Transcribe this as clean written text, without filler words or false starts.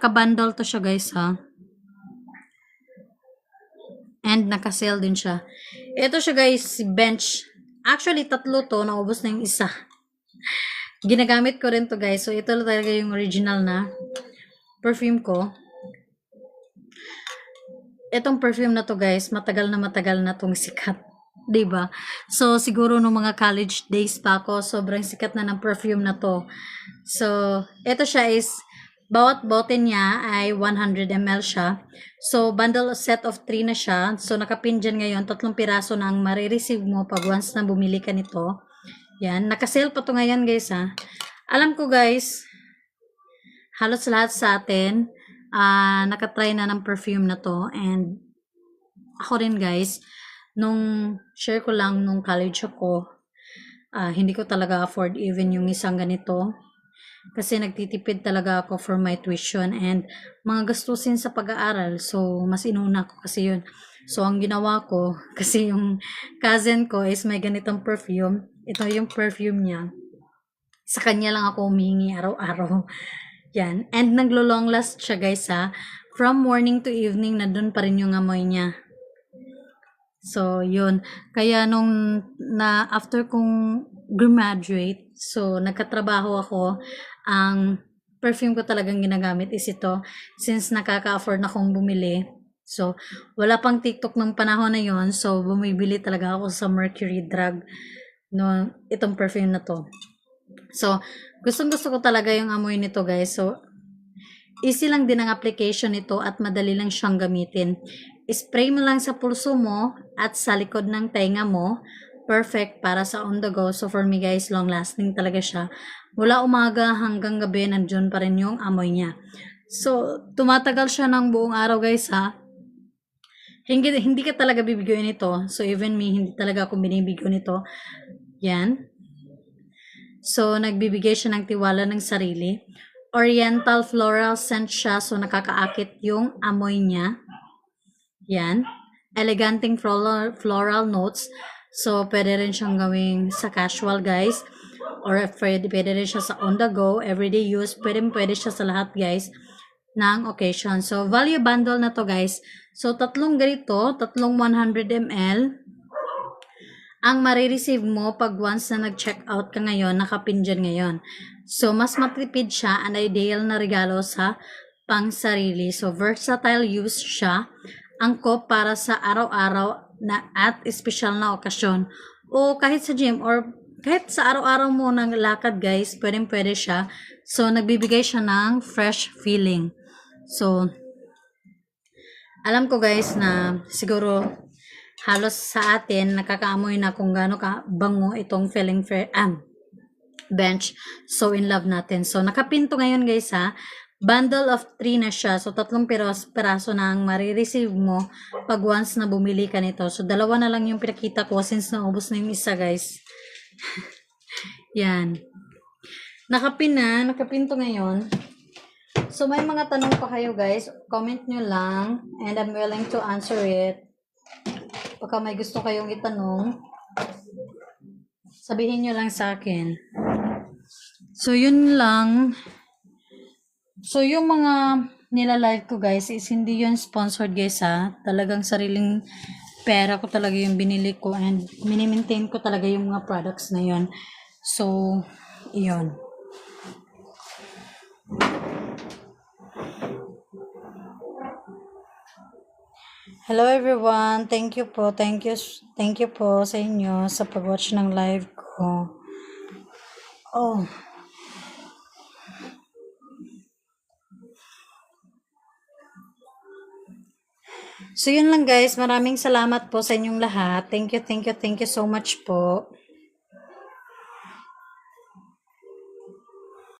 Naka-bundle to siya guys ha. And naka-sale din siya. Ito siya guys, si Bench. Actually, tatlo to. Naubos na yung isa. Ginagamit ko rin to guys. So, ito talaga yung original na perfume ko. Itong perfume na to guys, matagal na tong sikat. 'Di ba? So, siguro nung mga college days pa ako, sobrang sikat na ng perfume na to. So, ito siya is, bawat bote niya ay 100 ml siya. So, bundle set of 3 na siya. So, nakapin dyan ngayon, 3 piraso na ang marireceive mo pag once na bumili ka nito. Yan. Nakasale pa to ngayon guys ha. Alam ko guys, halos lahat sa atin, nakatry na ng perfume na to. And, ako rin guys, nung share ko lang nung college ako, hindi ko talaga afford even yung isang ganito. Kasi nagtitipid talaga ako for my tuition and mga gastusin sa pag-aaral. So, mas inuna ko kasi yun. So, ang ginawa ko, kasi yung cousin ko is may ganitong perfume. Ito yung perfume niya. Sa kanya lang ako humihingi araw-araw. Yan. And naglo-long last siya guys ha. From morning to evening, na dun pa rin yung amoy niya. So, yun. Kaya nung after kong graduate, so, nagkatrabaho ako, ang perfume ko talagang ginagamit is ito. Since nakaka-afford na akong bumili. So, wala pang TikTok ng panahon na yon. So, bumibili talaga ako sa Mercury Drug. No, itong perfume na to. So, gustong-gusto ko talaga yung amoy nito guys. So, easy lang din ang application nito at madali lang siyang gamitin. Spray mo lang sa pulso mo at sa likod ng tenga mo. Perfect para sa on the go. So for me guys, long lasting talaga siya. Mula umaga hanggang gabi, nandiyon pa rin yung amoy niya. So, tumatagal siya ng buong araw guys ha. Hindi ka talaga bibigyan nito. So even me, hindi talaga ako binibigyan nito. Yan. So, nagbibigay siya ng tiwala ng sarili. Oriental floral scent siya. So, nakakaakit yung amoy niya. Yan. Eleganting floral notes. So, pwede rin siyang gawing sa casual, guys. Or pwede rin siya sa on the go, everyday use. Pwede siya sa lahat, guys, ng occasion. So, value bundle na to, guys. So, tatlong ganito, tatlong 100 ml. Ang marireceive mo pag once na nag-check out ka ngayon, nakapin dyan ngayon. So, mas matipid siya, an ideal na regalo sa pang sarili. So, versatile use siya. Angkop para sa araw-araw na at espesyal na okasyon. O kahit sa gym or kahit sa araw-araw mo ng lakad guys, pwede siya. So, nagbibigay siya ng fresh feeling. So, alam ko guys na siguro halos sa atin nakakaamoy na kung gaano ka bango itong feeling Bench. So, in love natin. So, nakapinto ngayon guys ha. Bundle of 3 na siya. So, 3 piraso na ang marireceive mo pag once na bumili ka nito. So, 2 na lang yung pinakita ko since naubos na yung isa, guys. Yan. Nakapin to ngayon. So, may mga tanong pa kayo, guys. Comment nyo lang and I'm willing to answer it. Baka may gusto kayong itanong, sabihin nyo lang sa akin. So, yun lang. So, yung mga nila-live ko guys is hindi yun sponsored guys ha. Talagang sariling pera ko talaga yung binili ko and mini-maintain ko talaga yung mga products na yun. So, yun. Hello everyone. Thank you po. Thank you po sa inyo sa pag-watch ng live ko. Oh. So, yun lang guys. Maraming salamat po sa inyong lahat. Thank you so much po.